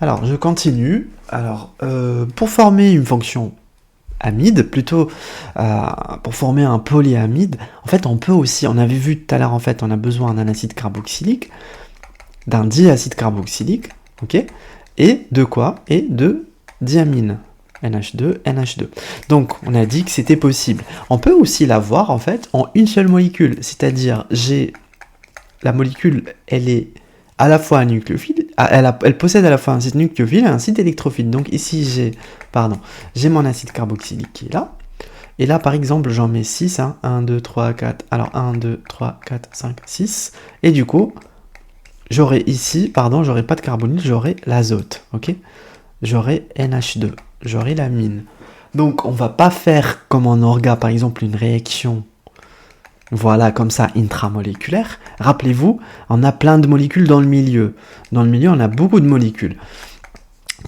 Alors, je continue. Alors, pour former une fonction amide, plutôt pour former un polyamide, en fait, on peut aussi, on avait vu tout à l'heure, en fait, on a besoin d'un acide carboxylique, d'un diacide carboxylique, ok? Et de quoi? Et de diamine. NH2, NH2. Donc, on a dit que c'était possible. On peut aussi l'avoir, en fait, en une seule molécule. C'est-à-dire, la molécule, elle est à la fois un nucléophile, elle possède à la fois un site nucléophile et un site électrophile. Donc ici, j'ai mon acide carboxylique qui est là. Et là, par exemple, j'en mets 6. 1, 2, 3, 4. Alors, 1, 2, 3, 4, 5, 6. Et du coup, j'aurai ici, j'aurai pas de carbonyle, j'aurai l'azote. Ok? J'aurai NH2. J'aurai l'amine. Donc, on va pas faire comme en orga, par exemple, une réaction. Voilà, comme ça, intramoléculaire. Rappelez-vous, on a plein de molécules dans le milieu. Dans le milieu, on a beaucoup de molécules.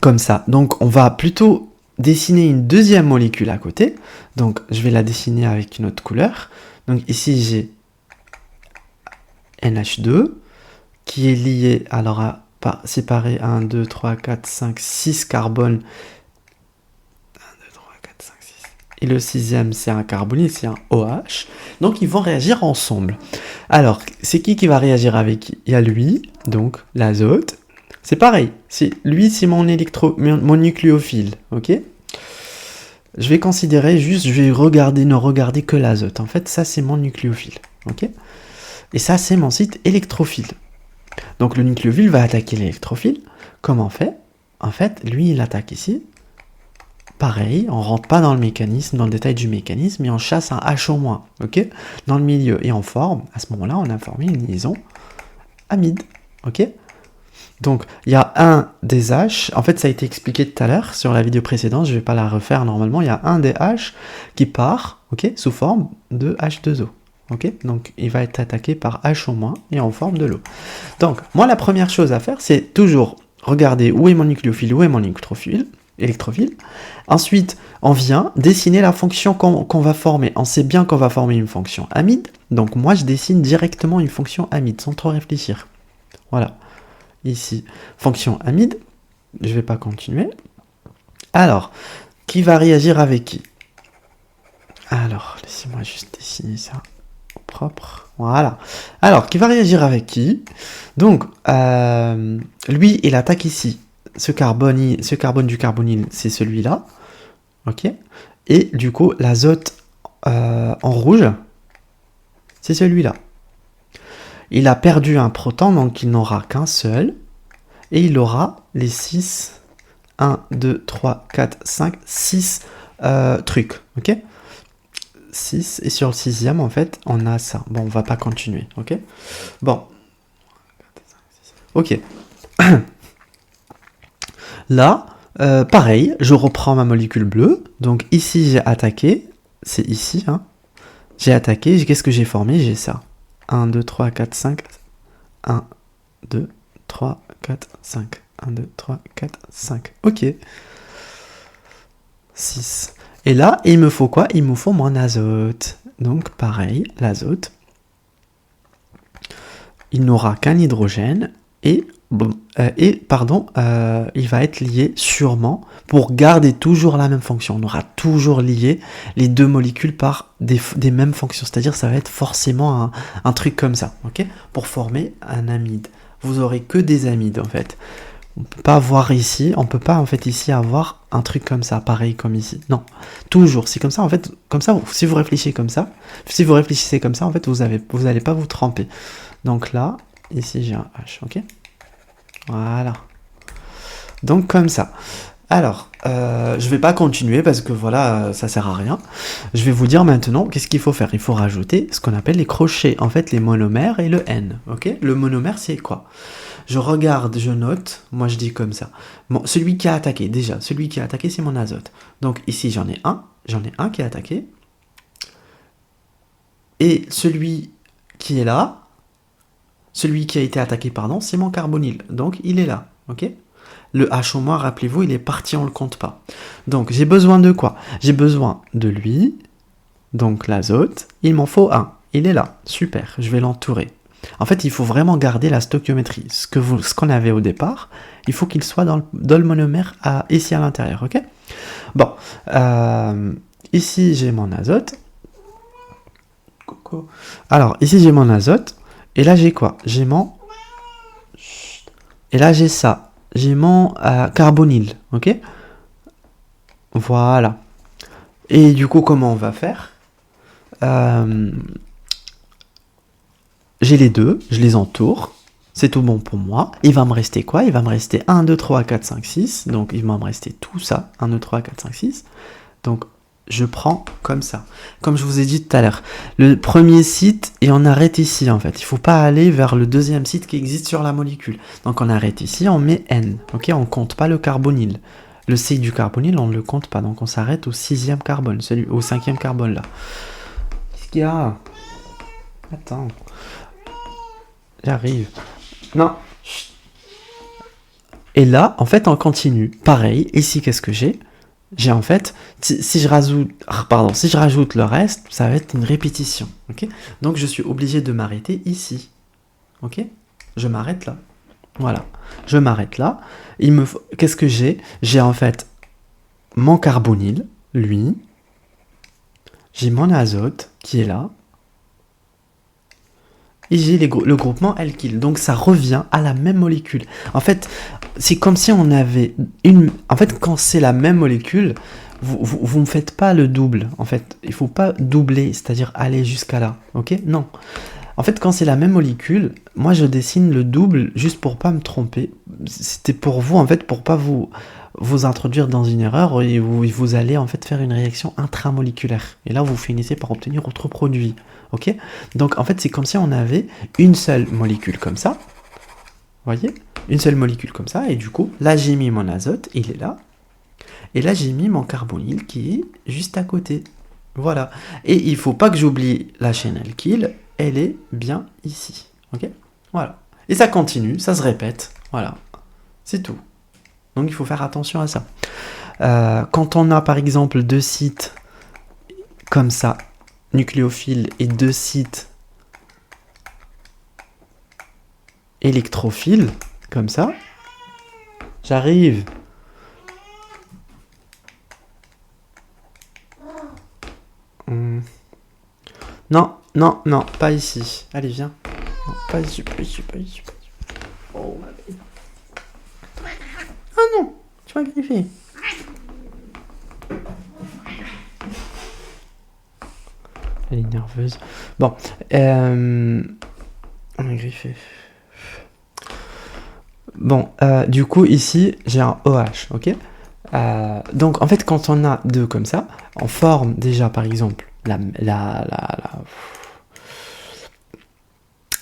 Comme ça. Donc, on va plutôt dessiner une deuxième molécule à côté. Donc, je vais la dessiner avec une autre couleur. Donc, ici, j'ai NH2 qui est lié, alors, séparé 1, 2, 3, 4, 5, 6 carbones. Et le sixième, c'est un carbonyle, c'est un OH. Donc, ils vont réagir ensemble. Alors, c'est qui va réagir avec qui? Il y a lui, donc l'azote. C'est pareil. Lui, c'est mon nucléophile. Ok? Je vais considérer juste, je vais ne regarder que l'azote. En fait, ça, c'est mon nucléophile. Ok? Et ça, c'est mon site électrophile. Donc, le nucléophile va attaquer l'électrophile. Comment on fait? En fait, lui, il attaque ici. Pareil, on rentre pas dans le mécanisme, dans le détail du mécanisme, mais on chasse un H-, ok, dans le milieu. Et on forme, à ce moment-là, on a formé une liaison amide, ok. Donc, il y a un des H, en fait, ça a été expliqué tout à l'heure sur la vidéo précédente, je vais pas la refaire normalement, il y a un des H qui part, ok, sous forme de H2O, ok. Donc, il va être attaqué par H- et en forme de l'eau. Donc, moi, la première chose à faire, c'est toujours regarder où est mon nucléophile, où est mon électrophile. Ensuite, on vient dessiner la fonction qu'on va former. On sait bien qu'on va former une fonction amide, donc moi je dessine directement une fonction amide sans trop réfléchir. Voilà, ici, fonction amide, je ne vais pas continuer. Alors, qui va réagir avec qui? Alors, laissez-moi juste dessiner ça propre. Voilà. Alors, qui va réagir avec qui? Donc, lui, il attaque ici. Ce carbone du carbonyle, c'est celui-là. Ok. Et du coup, l'azote en rouge, c'est celui-là. Il a perdu un proton, donc il n'aura qu'un seul. Et il aura les 6, 1, 2, 3, 4, 5, 6 trucs. Ok. 6. Et sur le sixième, en fait, on a ça. Bon, on va pas continuer. Ok. Bon. Ok. Là, pareil, je reprends ma molécule bleue. Donc ici, j'ai attaqué. C'est ici. J'ai attaqué. Qu'est-ce que j'ai formé? J'ai ça. 1, 2, 3, 4, 5. 1, 2, 3, 4, 5. 1, 2, 3, 4, 5. Ok. 6. Et là, il me faut quoi? Il me faut mon azote. Donc pareil, l'azote. Il n'aura qu'un hydrogène et il va être lié sûrement pour garder toujours la même fonction. On aura toujours lié les deux molécules par des mêmes fonctions. C'est-à-dire ça va être forcément un truc comme ça, ok, pour former un amide. Vous aurez que des amides en fait. On peut pas avoir ici, on peut pas en fait ici avoir un truc comme ça, pareil comme ici. Non, toujours. C'est comme ça en fait. Comme ça, si vous réfléchissez comme ça, en fait, vous allez pas vous tromper. Donc là, ici j'ai un H, ok. Voilà. Donc comme ça. Alors, je vais pas continuer parce que voilà, ça sert à rien. Je vais vous dire maintenant qu'est-ce qu'il faut faire. Il faut rajouter ce qu'on appelle les crochets, en fait les monomères et le N. Ok. Le monomère c'est quoi? Je regarde, je note. Moi je dis comme ça. Bon, celui qui a attaqué c'est mon azote. Donc ici j'en ai un qui a attaqué. Et celui qui est là. Celui qui a été attaqué, c'est mon carbonyle. Donc, il est là. Ok. Le H au moins, rappelez-vous, il est parti, on ne le compte pas. Donc, j'ai besoin de quoi? J'ai besoin de lui, donc l'azote. Il m'en faut un. Il est là. Super, je vais l'entourer. En fait, il faut vraiment garder la stoichiométrie. Ce qu'on avait au départ, il faut qu'il soit dans le monomère ici à l'intérieur, ok? Bon, ici j'ai mon azote. Coucou. Alors, ici j'ai mon azote. Et là j'ai quoi? J'ai mon... Et là j'ai ça. J'ai mon carbonyle, ok? Voilà. Et du coup, comment on va faire? J'ai les deux, je les entoure. C'est tout bon pour moi. Il va me rester quoi? Il va me rester 1, 2, 3, 4, 5, 6. Donc il va me rester tout ça. 1, 2, 3, 4, 5, 6. Donc je prends comme ça. Comme je vous ai dit tout à l'heure. Le premier site, et on arrête ici en fait. Il ne faut pas aller vers le deuxième site qui existe sur la molécule. Donc on arrête ici, on met N. Ok, on ne compte pas le carbonyle. Le C du carbonyle, on ne le compte pas. Donc on s'arrête au 6e carbone, au 5e carbone là. Qu'est-ce qu'il y a? Attends. J'arrive. Non. Et là, en fait, on continue. Pareil, ici, qu'est-ce que j'ai? J'ai en fait, si je rajoute le reste, ça va être une répétition. Ok? Donc, je suis obligé de m'arrêter ici. Ok? Je m'arrête là. Voilà. Je m'arrête là. Qu'est-ce que j'ai? J'ai en fait mon carbonyle, lui. J'ai mon azote qui est là. Et j'ai le groupement alkyle. Donc ça revient à la même molécule. En fait, c'est comme si on avait une... En fait, quand c'est la même molécule, vous ne faites pas le double. En fait, il ne faut pas doubler, c'est-à-dire aller jusqu'à là. Ok? Non. En fait, quand c'est la même molécule, moi je dessine le double juste pour pas me tromper. C'était pour vous, en fait, pour pas vous introduire dans une erreur et vous allez en fait faire une réaction intramoléculaire. Et là, vous finissez par obtenir votre produit. Ok? Donc, en fait, c'est comme si on avait une seule molécule comme ça. Vous voyez? Une seule molécule comme ça. Et du coup, là, j'ai mis mon azote, il est là. Et là, j'ai mis mon carbonyle qui est juste à côté. Voilà. Et il ne faut pas que j'oublie la chaîne alkyle. Elle est bien ici. Ok? Voilà. Et ça continue, ça se répète. Voilà. C'est tout. Donc il faut faire attention à ça. Quand on a par exemple deux sites comme ça, nucléophiles, et deux sites électrophiles, comme ça, j'arrive. Non, non, non, pas ici. Allez, viens. Non, pas ici, pas ici, pas ici. Oh, ma belle. Ah non, tu m'as griffé. Elle est nerveuse. Bon, on m'a griffé. Bon, du coup, ici, j'ai un OH, ok? Donc, en fait, quand on a deux comme ça, on forme déjà, par exemple,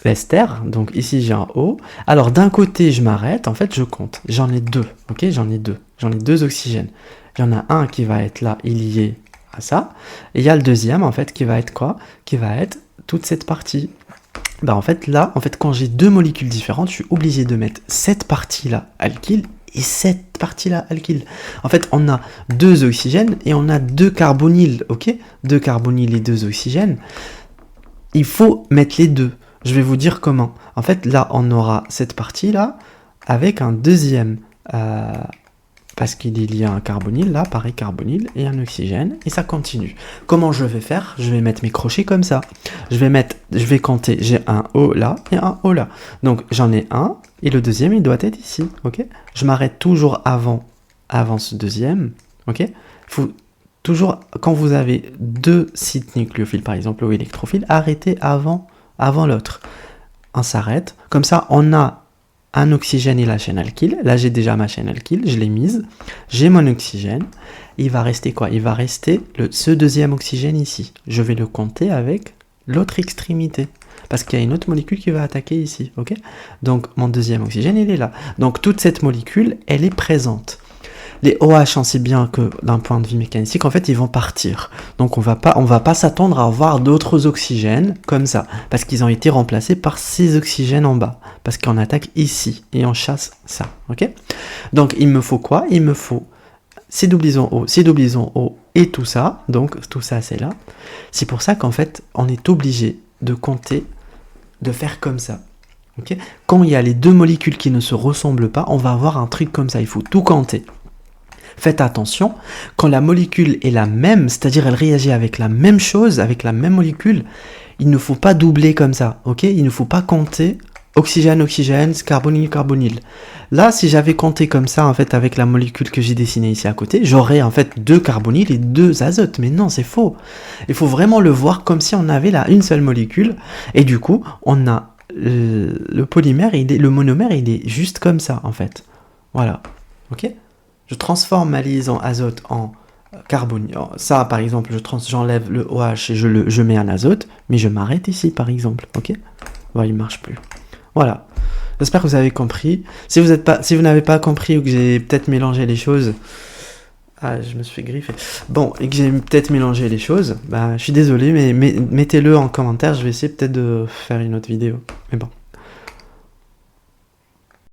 l'ester. Donc, ici, j'ai un O. Alors, d'un côté, je m'arrête. En fait, je compte. J'en ai deux, ok? J'en ai deux oxygènes. Il y en a un qui va être là, lié à ça. Et il y a le deuxième, en fait, qui va être quoi? Qui va être toute cette partie. Bah en fait là, quand j'ai deux molécules différentes, je suis obligé de mettre cette partie-là alkyle et cette partie-là alkyle. En fait, on a deux oxygènes et on a deux carbonyles, ok? Deux carbonyles et deux oxygènes. Il faut mettre les deux. Je vais vous dire comment. En fait, là, on aura cette partie-là avec un deuxième... parce qu'il est lié à un carbonyle, là, pareil, carbonyle, et un oxygène, et ça continue. Comment je vais faire? Je vais mettre mes crochets comme ça. Je vais compter, j'ai un O là, et un O là. Donc, j'en ai un, et le deuxième, il doit être ici, ok? Je m'arrête toujours avant ce deuxième, ok? Il faut toujours, quand vous avez deux sites nucléophiles, par exemple, ou électrophiles, arrêtez avant l'autre. On s'arrête, comme ça, on a un oxygène et la chaîne alkyle. Là, j'ai déjà ma chaîne alkyle, je l'ai mise. J'ai mon oxygène. Il va rester quoi? Il va rester ce deuxième oxygène ici. Je vais le compter avec l'autre extrémité. Parce qu'il y a une autre molécule qui va attaquer ici. Ok? Donc, mon deuxième oxygène, il est là. Donc, toute cette molécule, elle est présente. Les OH, on sait bien que d'un point de vue mécanistique, en fait, ils vont partir. Donc, on va pas s'attendre à avoir d'autres oxygènes comme ça, parce qu'ils ont été remplacés par ces oxygènes en bas, parce qu'on attaque ici et on chasse ça. Ok? Donc, il me faut quoi? Il me faut ces doublons O et tout ça. Donc, tout ça, c'est là. C'est pour ça qu'en fait, on est obligé de compter de faire comme ça. Okay, quand il y a les deux molécules qui ne se ressemblent pas, on va avoir un truc comme ça, il faut tout compter. Faites attention, quand la molécule est la même, c'est-à-dire elle réagit avec la même chose, avec la même molécule, il ne faut pas doubler comme ça, ok? Il ne faut pas compter oxygène, oxygène, carbonyle, carbonyle. Là, si j'avais compté comme ça, en fait, avec la molécule que j'ai dessinée ici à côté, j'aurais en fait 2 carbonyles et 2 azotes. Mais non, c'est faux. Il faut vraiment le voir comme si on avait là une seule molécule, et du coup, on a le polymère, le monomère, il est juste comme ça, en fait. Voilà, ok? Je transforme ma liaison azote en carbonyle. Ça, par exemple, j'enlève le OH et je mets un azote, mais je m'arrête ici, par exemple, ok? Voilà, il ne marche plus. Voilà. J'espère que vous avez compris. Si vous n'avez pas compris ou que j'ai peut-être mélangé les choses... Ah, je me suis fait griffer. Bon, et que j'ai peut-être mélangé les choses, bah, je suis désolé, mais mettez-le en commentaire, je vais essayer peut-être de faire une autre vidéo. Mais bon.